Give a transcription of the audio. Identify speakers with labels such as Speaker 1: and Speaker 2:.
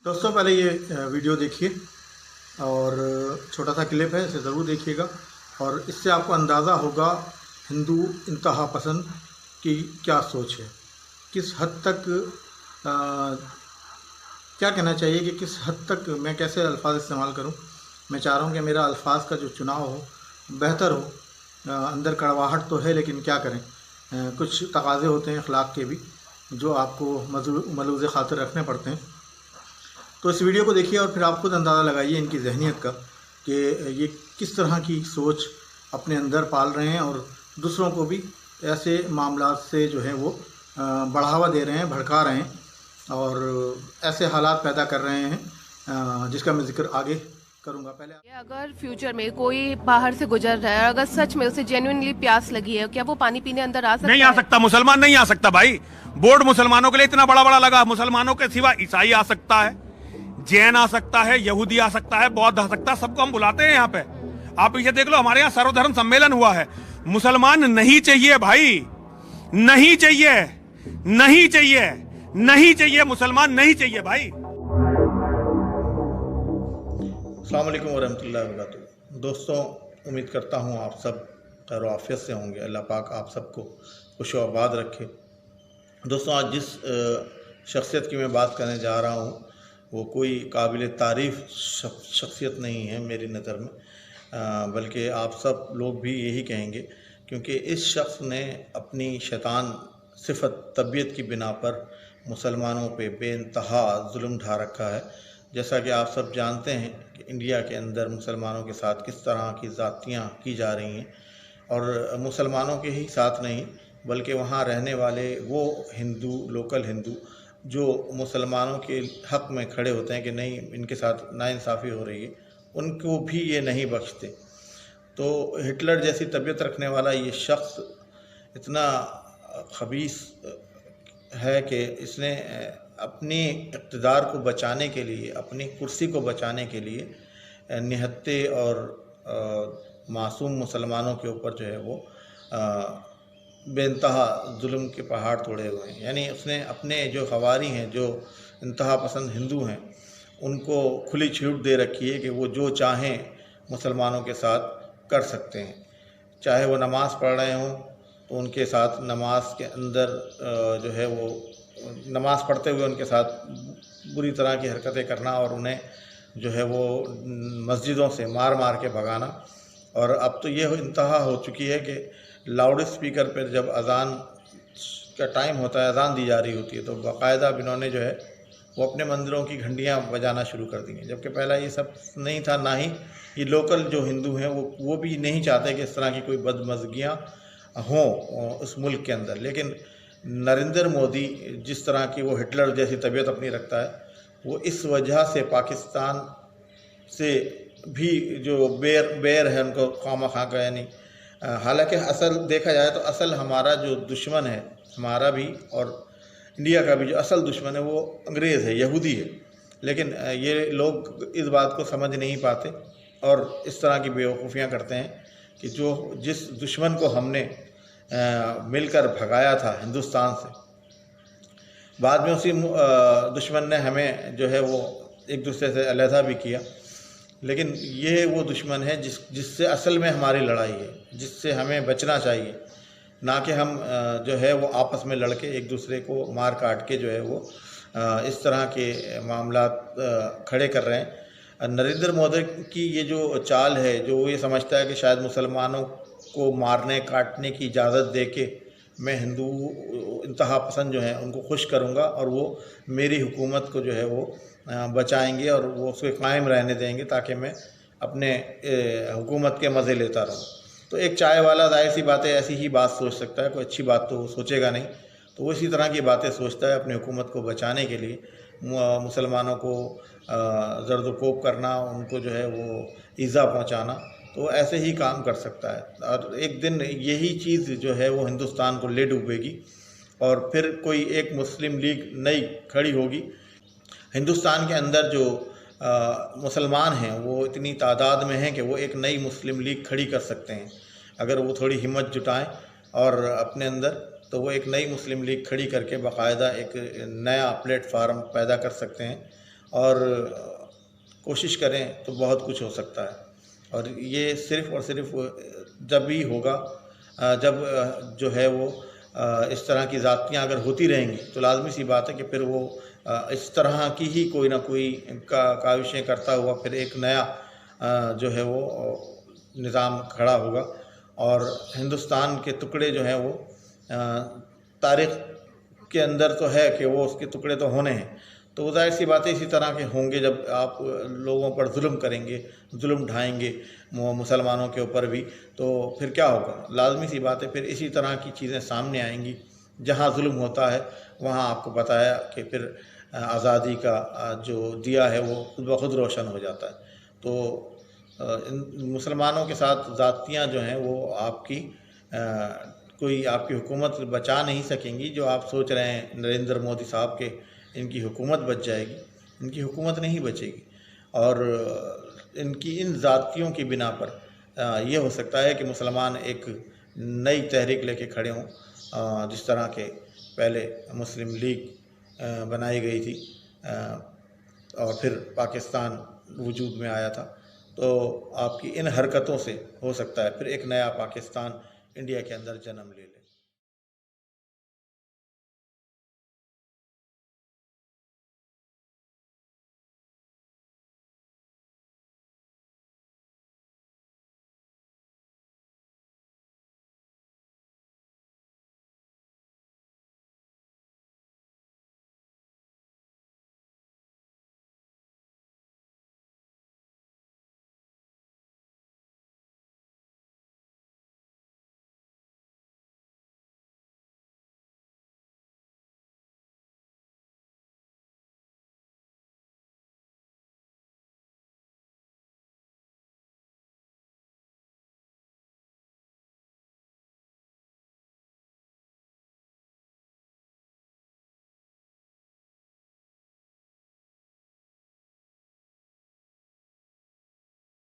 Speaker 1: दोस्तों पहले ये वीडियो देखिए और छोटा सा क्लिप है, इसे ज़रूर देखिएगा और इससे आपको अंदाज़ा होगा हिंदू इंतहा पसंद की क्या सोच है, किस हद तक क्या कहना चाहिए कि किस हद तक मैं कैसे अल्फाज इस्तेमाल करूं। मैं चाह रहा हूं कि मेरा अल्फाज का जो चुनाव हो बेहतर हो। अंदर कड़वाहट तो है लेकिन क्या करें, कुछ तकाज़े होते हैं अखलाक के भी जो आपको मलूज़ ख़ातिर रखने पड़ते हैं। तो इस वीडियो को देखिए और फिर आप खुद अंदाज़ा लगाइए इनकी जहनीत का कि ये किस तरह की सोच अपने अंदर पाल रहे हैं और दूसरों को भी ऐसे मामला से जो है वो बढ़ावा दे रहे हैं, भड़का रहे हैं और ऐसे हालात पैदा कर रहे हैं जिसका मैं जिक्र आगे करूँगा। पहले
Speaker 2: अगर फ्यूचर में कोई बाहर से गुजर रहा है, अगर सच में उसे जेन्युइनली प्यास लगी है, क्या वो पानी पीने अंदर आ सकता है?
Speaker 3: नहीं आ सकता, मुसलमान नहीं आ सकता भाई। बोर्ड मुसलमानों के लिए इतना बड़ा बड़ा लगा। मुसलमानों के सिवा ईसाई आ सकता है, जैन आ सकता है, यहूदी आ सकता है, बौद्ध आ सकता है, सबको हम बुलाते हैं यहाँ पे। आप पीछे देख लो, हमारे यहाँ सर्वधर्म सम्मेलन हुआ है। मुसलमान नहीं चाहिए भाई, नहीं चाहिए, नहीं चाहिए, नहीं चाहिए, मुसलमान नहीं चाहिए भाई।
Speaker 1: अस्सलाम वालेकुम वरहमतुल्लाहि वबरकातुहू। दोस्तों, उम्मीद करता हूँ आप सब खैर आफियत से होंगे। अल्लाह पाक आप सबको खुश व आबाद रखे। दोस्तों, आज जिस शख्सियत की मैं बात करने जा रहा हूँ वो कोई काबिल तारीफ़ शख्सियत नहीं है मेरी नज़र में, बल्कि आप सब लोग भी यही कहेंगे क्योंकि इस शख्स ने अपनी शैतान सिफत तबीयत की बिना पर मुसलमानों पे बेइंतहा जुल्म ढा रखा है। जैसा कि आप सब जानते हैं कि इंडिया के अंदर मुसलमानों के साथ किस तरह की ज़्यादतियाँ की जा रही हैं और मुसलमानों के ही साथ नहीं बल्कि वहाँ रहने वाले वो हिंदू, लोकल हिंदू जो मुसलमानों के हक़ में खड़े होते हैं कि नहीं इनके साथ नाइंसाफ़ी हो रही है, उनको भी ये नहीं बख्शते। तो हिटलर जैसी तबीयत रखने वाला ये शख्स इतना खबीस है कि इसने अपनी इक़्तिदार को बचाने के लिए, अपनी कुर्सी को बचाने के लिए निहत्ते और मासूम मुसलमानों के ऊपर जो है वो बेइंतहा जुल्म के पहाड़ तोड़े हुए हैं। यानी उसने अपने जो हवारी हैं, जो इंतहा पसंद हिंदू हैं, उनको खुली छूट दे रखी है कि वो जो चाहें मुसलमानों के साथ कर सकते हैं। चाहे वो नमाज़ पढ़ रहे हों तो उनके साथ नमाज के अंदर जो है वो नमाज़ पढ़ते हुए उनके साथ बुरी तरह की हरकतें करना और उन्हें जो है वो मस्जिदों से मार मार के भगाना। और अब तो ये इंतहा हो चुकी है कि लाउड स्पीकर पर जब अज़ान का टाइम होता है, अज़ान दी जा रही होती है, तो बाकायदा इन्होंने जो है वो अपने मंदिरों की घंटियाँ बजाना शुरू कर दी हैं। जबकि पहला ये सब नहीं था, ना ही ये लोकल जो हिंदू हैं वो भी नहीं चाहते कि इस तरह की कोई बदमज़गियाँ हों उस मुल्क के अंदर। लेकिन नरेंद्र मोदी जिस तरह की वो हिटलर जैसी तबीयत अपनी रखता है, वो इस वजह से पाकिस्तान से भी जो बैर है उनको खामा-खा का, यानी हालांकि असल देखा जाए तो असल हमारा जो दुश्मन है, हमारा भी और इंडिया का भी जो असल दुश्मन है वो अंग्रेज़ है, यहूदी है। लेकिन ये लोग इस बात को समझ नहीं पाते और इस तरह की बेवकूफ़ियाँ करते हैं कि जिस दुश्मन को हमने मिलकर भगाया था हिंदुस्तान से, बाद में उसी दुश्मन ने हमें जो है वो एक दूसरे से अलहदा भी किया। लेकिन ये वो दुश्मन है जिससे असल में हमारी लड़ाई है, जिससे हमें बचना चाहिए, ना कि हम जो है वो आपस में लड़के एक दूसरे को मार काट के जो है वो इस तरह के मामलात खड़े कर रहे हैं। नरेंद्र मोदी की ये जो चाल है, जो वो ये समझता है कि शायद मुसलमानों को मारने काटने की इजाज़त दे के मैं हिंदू इंतहा पसंद जो हैं उनको खुश करूँगा और वो मेरी हुकूमत को जो है वो बचाएंगे और वो उसको कायम रहने देंगे ताकि मैं अपने हुकूमत के मज़े लेता रहूँ। तो एक चाय वाला ज़ाहिर सी बात है ऐसी ही बात सोच सकता है, कोई अच्छी बात तो सोचेगा नहीं। तो वो इसी तरह की बातें सोचता है अपनी हुकूमत को बचाने के लिए, मुसलमानों को ज़र्द-ओ-कोब करना, उनको जो है वो ईज़ा पहुँचाना, तो ऐसे ही काम कर सकता है। और एक दिन यही चीज़ जो है वो हिंदुस्तान को ले डूबेगी और फिर कोई एक मुस्लिम लीग नई खड़ी होगी। हिंदुस्तान के अंदर जो मुसलमान हैं वो इतनी तादाद में हैं कि वो एक नई मुस्लिम लीग खड़ी कर सकते हैं। अगर वो थोड़ी हिम्मत जुटाएं और अपने अंदर, तो वो एक नई मुस्लिम लीग खड़ी करके बाकायदा एक नया प्लेटफार्म पैदा कर सकते हैं और कोशिश करें तो बहुत कुछ हो सकता है। और ये सिर्फ़ और सिर्फ़ जब भी होगा जब जो है वो इस तरह की ज़्यादतियाँ अगर होती रहेंगी तो लाज़मी सी बात है कि फिर वो इस तरह की ही कोई ना कोई काविशें करता हुआ फिर एक नया जो है वो निज़ाम खड़ा होगा और हिंदुस्तान के टुकड़े जो हैं वो तारीख़ के अंदर तो है कि वो उसके टुकड़े तो होने हैं, तो वो ज़ाहिर सी बात है इसी तरह के होंगे जब आप लोगों पर जुल्म करेंगे, जुल्म ढाएंगे मुसलमानों के ऊपर भी, तो फिर क्या होगा? लाज़मी सी बात है फिर इसी तरह की चीज़ें सामने आएंगी। जहाँ जुल्म होता है वहाँ आपको बताया कि फिर आज़ादी का जो दिया है वो खुद ब खुद रोशन हो जाता है। तो इन मुसलमानों के साथ ज़्यादतियाँ जो हैं वो आपकी कोई आपकी हुकूमत बचा नहीं सकेंगी। जो आप सोच रहे हैं नरेंद्र मोदी साहब के इनकी हुकूमत बच जाएगी, इनकी हुकूमत नहीं बचेगी। और इनकी इन ज़्यादतियों की बिना पर ये हो सकता है कि मुसलमान एक नई तहरीक लेके खड़े हों, जिस तरह के पहले मुस्लिम लीग बनाई गई थी और फिर पाकिस्तान वजूद में आया था। तो आपकी इन हरकतों से हो सकता है फिर एक नया पाकिस्तान इंडिया के अंदर जन्म ले ले।